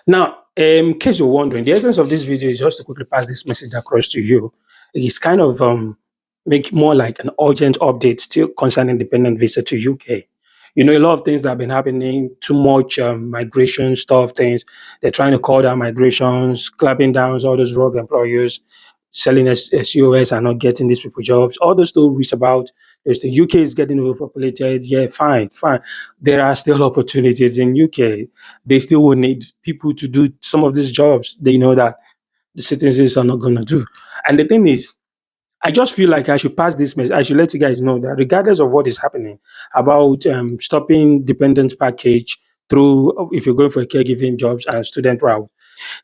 Now, in case you're wondering, the essence of this video is just to quickly pass this message across to you. It's kind of make more like an urgent update still concerning dependent visa to UK. You know, a lot of things that have been happening, too much migration stuff, things. They're trying to call down migrations, clapping down all those rogue employers, selling COS and not getting these people jobs. All those stories about there's the UK is getting overpopulated. Yeah, fine, fine. There are still opportunities in UK. They still will need people to do some of these jobs they know that the citizens are not going to do. And the thing is, I just feel like I should pass this message. I should let you guys know that regardless of what is happening about stopping dependent package through if you're going for caregiving jobs and student route,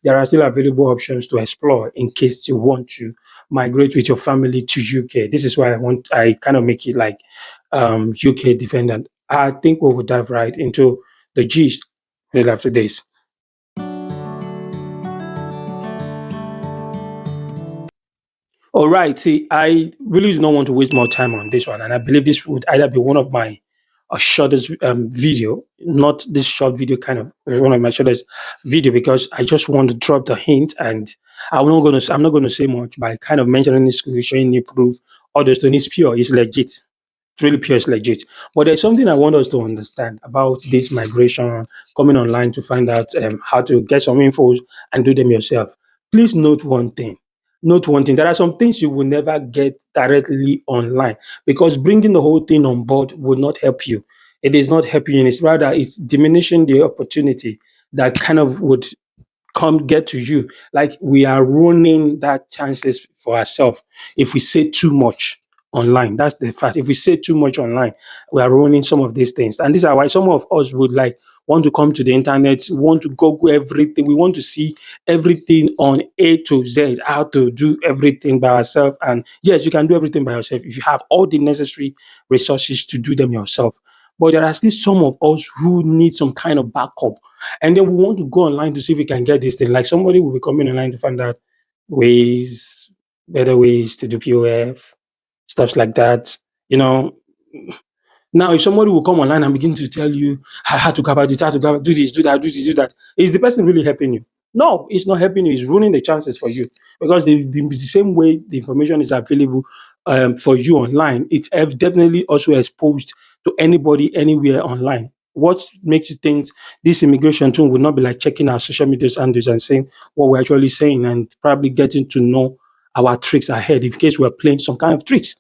there are still available options to explore in case you want to migrate with your family to UK. This is why I kind of make it like UK dependent. I think we will dive right into the gist right after this. All right. See, I really do not want to waste more time on this one, and I believe this would either be one of my shortest video, not this short video kind of one of my shortest video because I just want to drop the hint, and I'm not going to say much by kind of mentioning this, showing you proof. All those things is pure, it's legit. It's really pure, it's legit. But there's something I want us to understand about this migration, coming online to find out how to get some infos and do them yourself. Please note one thing. There are some things you will never get directly online because bringing the whole thing on board would not help you. It is not helping you. It's rather it's diminishing the opportunity that kind of would come get to you. Like we are ruining that chances for ourselves if we say too much online. That's the fact. If we say too much online, we are ruining some of these things. And these are why some of us would like want to come to the internet, want to Google everything. We want to see everything on A to Z, how to do everything by ourselves. And yes, you can do everything by yourself if you have all the necessary resources to do them yourself. But there are still some of us who need some kind of backup. And then we want to go online to see if we can get this thing. Like somebody will be coming online to find out ways, better ways to do POF, stuff like that. You know, now, if somebody will come online and begin to tell you how to go about it, how to go about, do this, do that, do this, do that, is the person really helping you? No, it's not helping you. It's ruining the chances for you because the same way the information is available for you online, it's definitely also exposed to anybody anywhere online. What makes you think this immigration tool would not be like checking our social media handles and saying what we're actually saying and probably getting to know our tricks ahead in case we're playing some kind of tricks?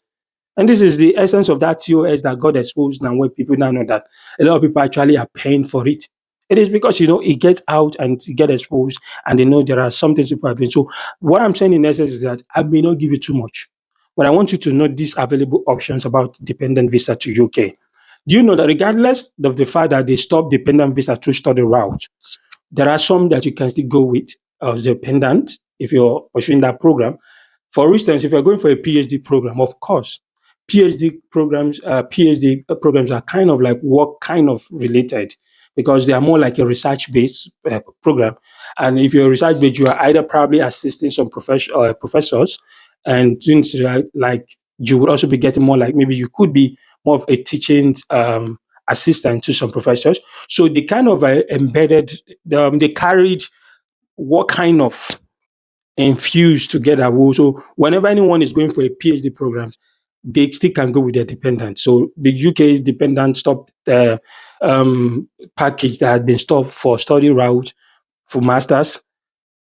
And this is the essence of that COS that got exposed now when people now know that a lot of people actually are paying for it. It is because, it gets out and it get exposed and they know there are some things people are doing. So what I'm saying in essence is that I may not give you too much, but I want you to know these available options about dependent visa to UK. Do you know that regardless of the fact that they stop dependent visa through study route, there are some that you can still go with as a dependent if you're pursuing that program. For instance, if you're going for a PhD program, of course, PhD programs are kind of like work kind of related because they are more like a research based program. And if you're research based, you are either probably assisting some professors and students like you would also be getting more like maybe you could be more of a teaching assistant to some professors. So they kind of embedded, they carried what kind of infused together. So whenever anyone is going for a PhD program, they still can go with their dependent. So the UK dependent stop package that has been stopped for study route for masters.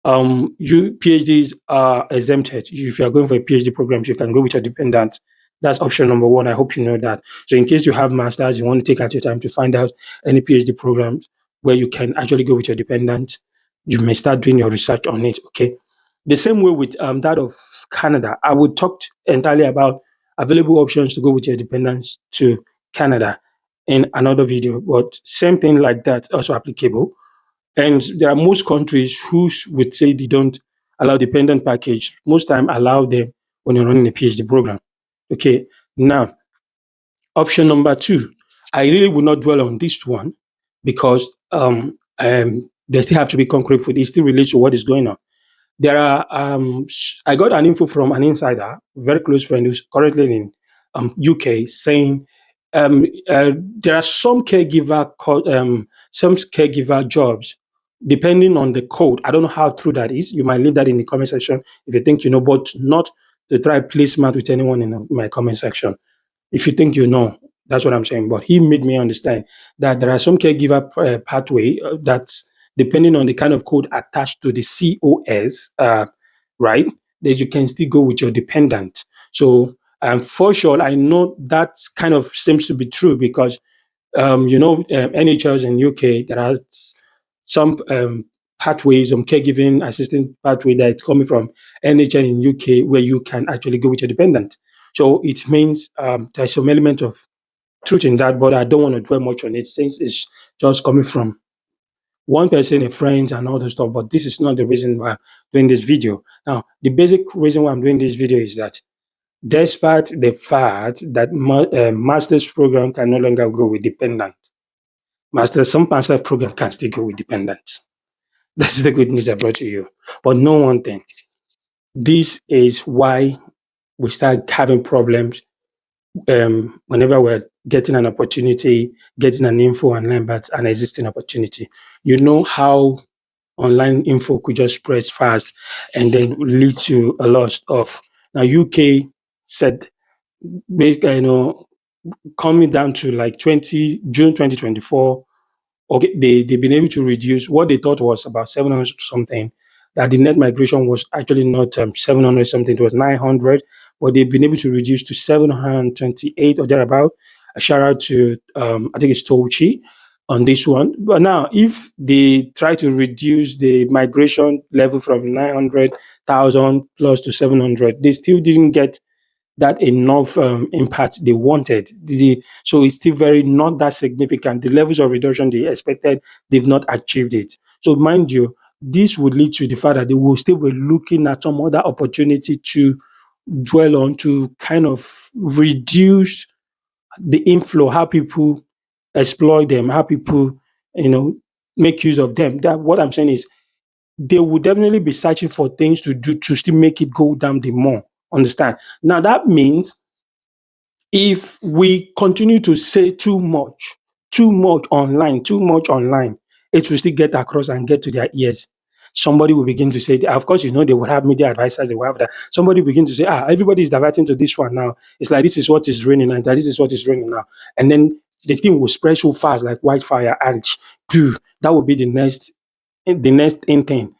You PhDs are exempted. If you are going for a PhD program, you can go with your dependent. That's option number one. I hope you know that. So in case you have masters, you want to take out your time to find out any PhD programs where you can actually go with your dependent, you may start doing your research on it. Okay. The same way with that of Canada. I would talk entirely about available options to go with your dependents to Canada in another video, but same thing like that also applicable. And there are most countries who would say they don't allow dependent package. Most time allow them when you're running a PhD program. Okay. Now, option number two, I really would not dwell on this one because they still have to be concrete for it. It still relates to what is going on. There are, I got an info from an insider, very close friend who's currently in UK, saying there are some caregiver jobs depending on the code. I don't know how true that is. You might leave that in the comment section if you think you know, but not to try play smart with anyone in my comment section. If you think you know, that's what I'm saying. But he made me understand that there are some caregiver pathway that's depending on the kind of code attached to the COS, right? That you can still go with your dependent. So, for sure, I know that kind of seems to be true because NHS in UK, there are some pathways, some caregiving assistant pathway that's coming from NHS in UK where you can actually go with your dependent. So it means there's some element of truth in that, but I don't want to dwell much on it since it's just coming from one person, a friend, and all the stuff. But this is not the reason why I'm doing this video. Now, the basic reason why I'm doing this video is that despite the fact that master's program can no longer go with dependent, some master program can still go with dependents. This is the good news I brought to you. But know one thing. This is why we start having problems whenever we're getting an opportunity, getting an info and learn about an existing opportunity. You know how online info could just spread fast and then lead to a lot of. Now, UK said, basically, coming down to like June 2024, okay, they've been able to reduce what they thought was about 700 something, that the net migration was actually not 700 something, it was 900, but they've been able to reduce to 728 or thereabout. A shout out to, I think it's Tochi on this one. But now, if they try to reduce the migration level from 900,000 plus to 700, they still didn't get that enough impact they wanted. So it's still very not that significant. The levels of reduction they expected, they've not achieved it. So mind you, this would lead to the fact that they will still be looking at some other opportunity to dwell on to kind of reduce the inflow, how people exploit them, how people, you know, make use of them. That what I'm saying is they will definitely be searching for things to do to still make it go down the more. Understand? Now that means if we continue to say too much online, it will still get across and get to their ears. Somebody will begin to say, of course, they will have media advisors, they will have that. Somebody will begin to say, everybody is diverting to this one now. It's like this is what is raining and this is what is raining now. And then the thing will spread so fast like wildfire and phew, that will be the next in thing,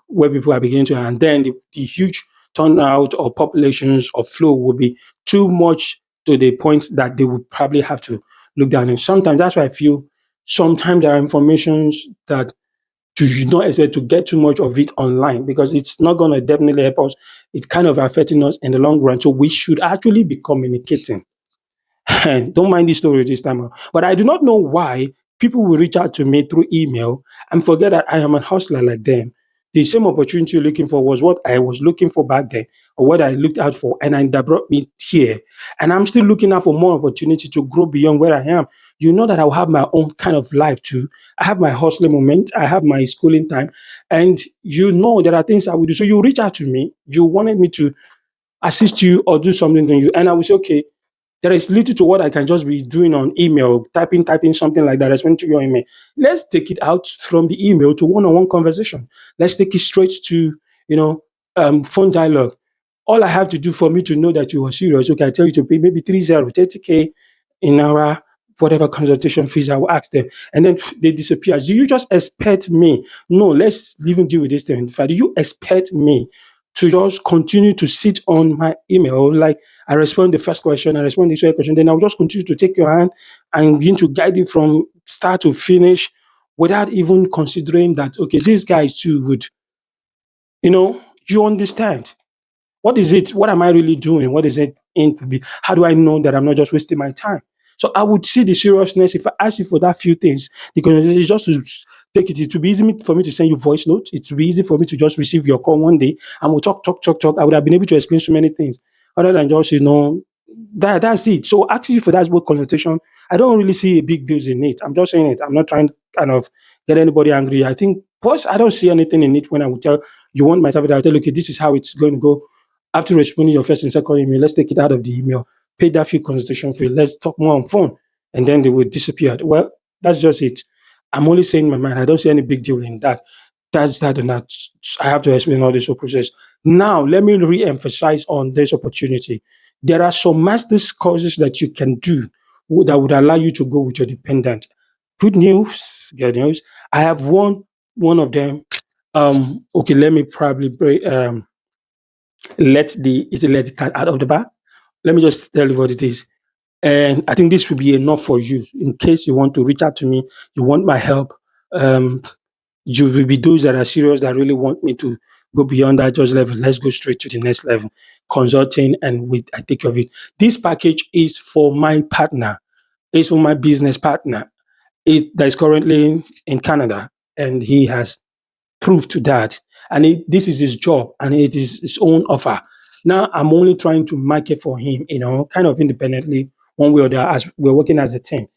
where people are beginning to, and then the huge turnout or populations or flow will be too much to the point that they would probably have to look down. And sometimes that's why I feel sometimes there are informations that you should not expect to get too much of it online because it's not going to definitely help us. It's kind of affecting us in the long run. So we should actually be communicating. Don't mind this story this time. But I do not know why people will reach out to me through email and forget that I am a hustler like them. The same opportunity you're looking for was what I was looking for back then, or what I looked out for, and that brought me here. And I'm still looking out for more opportunity to grow beyond where I am. You know that I'll have my own kind of life too. I have my hustling moment, I have my schooling time, and there are things I will do. So you reach out to me, you wanted me to assist you or do something to you, and I will say, okay, there is little to what I can just be doing on email, typing something like that, responding to your email. Let's take it out from the email to one-on-one conversation. Let's take it straight to, phone dialogue. All I have to do for me to know that you are serious, okay, I tell you to pay maybe 30K in our whatever consultation fees I will ask them. And then they disappear. Do you just expect me? No, let's even deal with this thing. In fact, do you expect me to just continue to sit on my email? Like I respond the first question, I respond the second question, then I'll just continue to take your hand and begin to guide you from start to finish without even considering that, okay, these guys too would, you understand. What is it? What am I really doing? What is it in to be? How do I know that I'm not just wasting my time? So I would see the seriousness if I ask you for that few things, because it's just to take it. It would be easy for me to send you voice notes. It would be easy for me to just receive your call one day and we'll talk, talk, talk, talk. I would have been able to explain so many things other than just, that's it. So asking you for that word consultation, I don't really see a big deal in it. I'm just saying it. I'm not trying to kind of get anybody angry. I think, plus, I don't see anything in it when I would tell you want my service. I'll tell you, okay, this is how it's going to go. After responding your first and second email, let's take it out of the email, pay that few consultation fee, let's talk more on phone, and then they will disappear. Well, that's just it. I'm only saying my mind. I don't see any big deal in that. That's that and that. I have to explain all this whole process. Now, let me re-emphasize on this opportunity. There are some master's courses that you can do that would allow you to go with your dependent. Good news. I have one of them. Okay, let me probably let the cat out of the bag. Let me just tell you what it is. And I think this will be enough for you in case you want to reach out to me, you want my help. Um, you will be those that are serious that really want me to go beyond that just level. Let's go straight to the next level. Consulting and I take care of it. This package is for my partner, it's for my business partner. That is currently in Canada, and he has proof to that. And this is his job and it is his own offer. Now I'm only trying to market for him, kind of independently, one way or the other, as we're working as a team.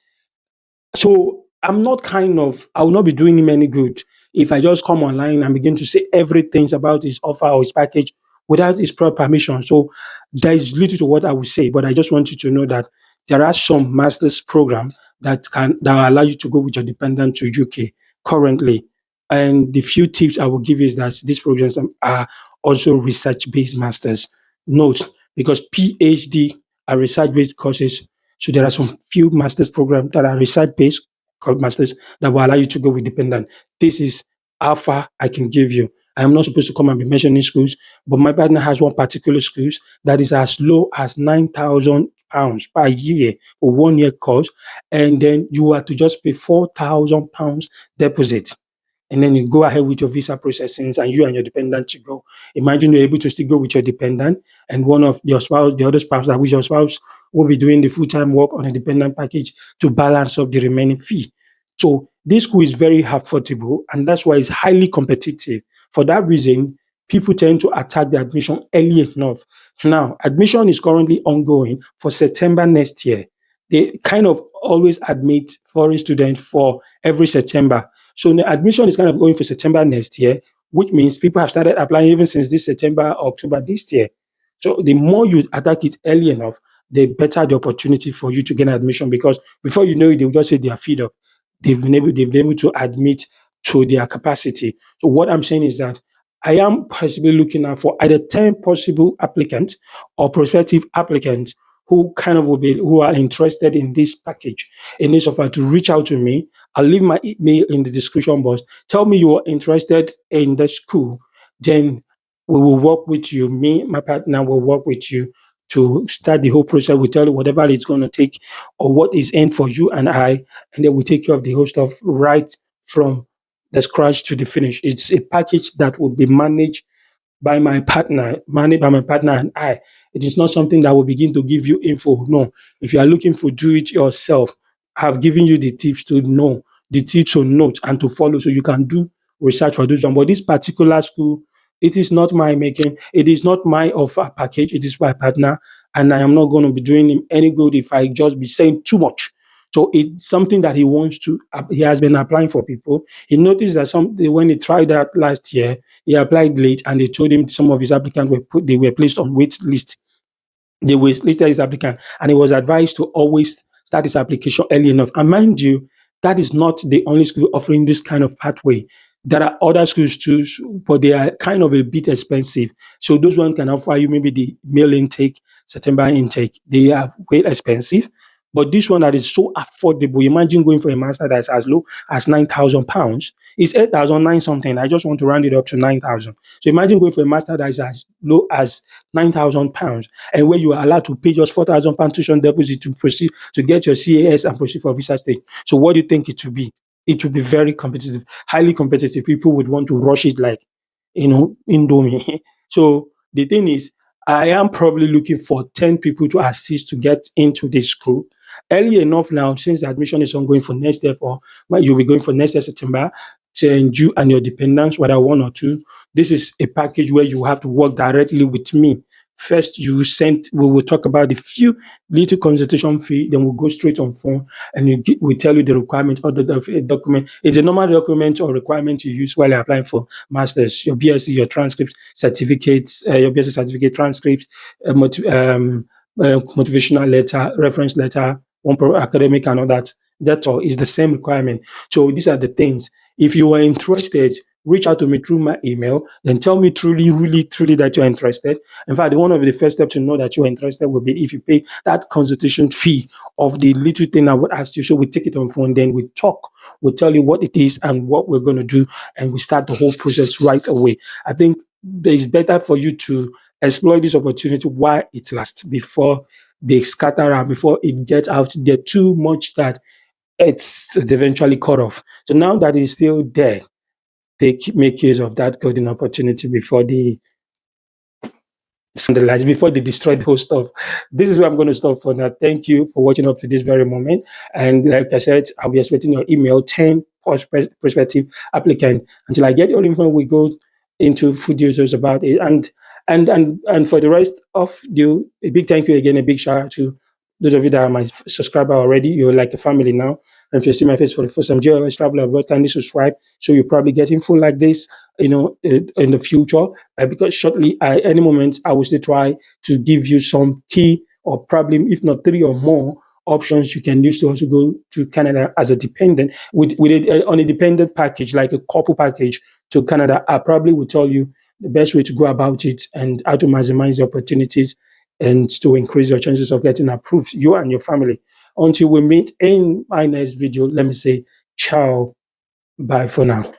So I will not be doing him any good if I just come online and begin to say everything about his offer or his package without his proper permission. So there is little to what I would say, but I just want you to know that there are some master's program that will allow you to go with your dependent to UK currently. And the few tips I will give you is that these programs are also research-based masters. Note, because PhD are research-based courses, so there are some few masters program that are research-based called masters that will allow you to go with dependent. This is how far I can give you. I am not supposed to come and be mentioning schools, but my partner has one particular schools that is as low as £9,000 per year for 1 year course, and then you are to just pay £4,000 deposit, and then you go ahead with your visa processings and you and your dependent to go. Imagine you're able to still go with your dependent and one of your spouse, the other spouse, that which your spouse will be doing the full-time work on a dependent package to balance up the remaining fee. So this school is very affordable and that's why it's highly competitive. For that reason, people tend to attack the admission early enough. Now, admission is currently ongoing for September next year. They kind of always admit foreign students for every September. So the admission is kind of going for September next year, which means people have started applying even since this September, October this year. So the more you attack it early enough, the better the opportunity for you to get admission because before you know it, they'll just say they are feed up. They've been able to admit to their capacity. So what I'm saying is that I am possibly looking out for either 10 possible applicants or prospective applicants who kind of will be who are interested in this package, in this offer to reach out to me. I'll leave my email in the description box. Tell me you are interested in the school, then we will work with you. Me, my partner will work with you to start the whole process. We tell you whatever it's going to take or what is in for you and I, and then we take care of the whole stuff right from the scratch to the finish. It's a package that will be managed by my partner and I. It is not something that will begin to give you info. No. If you are looking for do it yourself, I've given you the tips to know, the tips to note and to follow so you can do research for those one. But this particular school, it is not my making, it is not my offer package, it is my partner, and I am not going to be doing him any good if I just be saying too much. So it's something that he wants to, he has been applying for people. He noticed that when he tried that last year, he applied late and they told him some of his applicants they were placed on wait list. They were listed his applicant and he was advised to always start his application early enough. And mind you, that is not the only school offering this kind of pathway. There are other schools too, but they are kind of a bit expensive. So those ones can offer you maybe the male intake, September intake. They are way expensive. But this one that is so affordable, imagine going for a master that's as low as £9,000. It's 8,009 something. I just want to round it up to 9,000. So imagine going for a master that is as low as £9,000 and where you are allowed to pay just £4,000 tuition deposit to proceed to get your CAS and proceed for visa stage. So what do you think it will be? It will be very competitive, highly competitive. People would want to rush it like, Indomie. So the thing is, I am probably looking for 10 people to assist to get into this school. Early enough now, since the admission is ongoing for next year, you'll be going for next year, September, and you and your dependents, whether one or two, this is a package where you have to work directly with me. First, we will talk about the few little consultation fee, then we'll go straight on phone and we tell you the requirement or the document. It's a normal document or requirement you use while you're applying for masters, your BSc, your transcripts, certificates, your BSc certificate transcripts, motivational letter, reference letter, academic and all that. That's all. It's the same requirement. So these are the things. If you are interested, reach out to me through my email, then tell me truly, really, truly that you're interested. In fact, one of the first steps to know that you're interested will be if you pay that consultation fee of the little thing I would ask you. So we take it on phone, then we talk, we tell you what it is and what we're going to do, and we start the whole process right away. I think it's better for you to exploit this opportunity while it lasts before they scatter out, before it gets out there too much that it's eventually cut off. So now that it's still there, make use of that golden opportunity before they scandalize, before they destroy the whole stuff. This is where I'm going to stop for now. Thank you for watching up to this very moment. And like I said, I'll be expecting your email, 10 prospective applicant. Until I get your info, we go into food users about it. And for the rest of you, a big thank you again, a big shout out to those of you that are my subscriber already. You're like a family now. And if you see my face for the first time, J.O.S. Traveler Abroad, kindly subscribe so you probably get info like this, in the future. Because shortly, any moment, I will still try to give you some key or probably, if not three or more, options you can use to also go to Canada as a dependent on a dependent package, like a couple package to Canada. I probably will tell you the best way to go about it and how to maximize the opportunities and to increase your chances of getting approved, you and your family. Until we meet in my next video, let me say ciao, bye for now.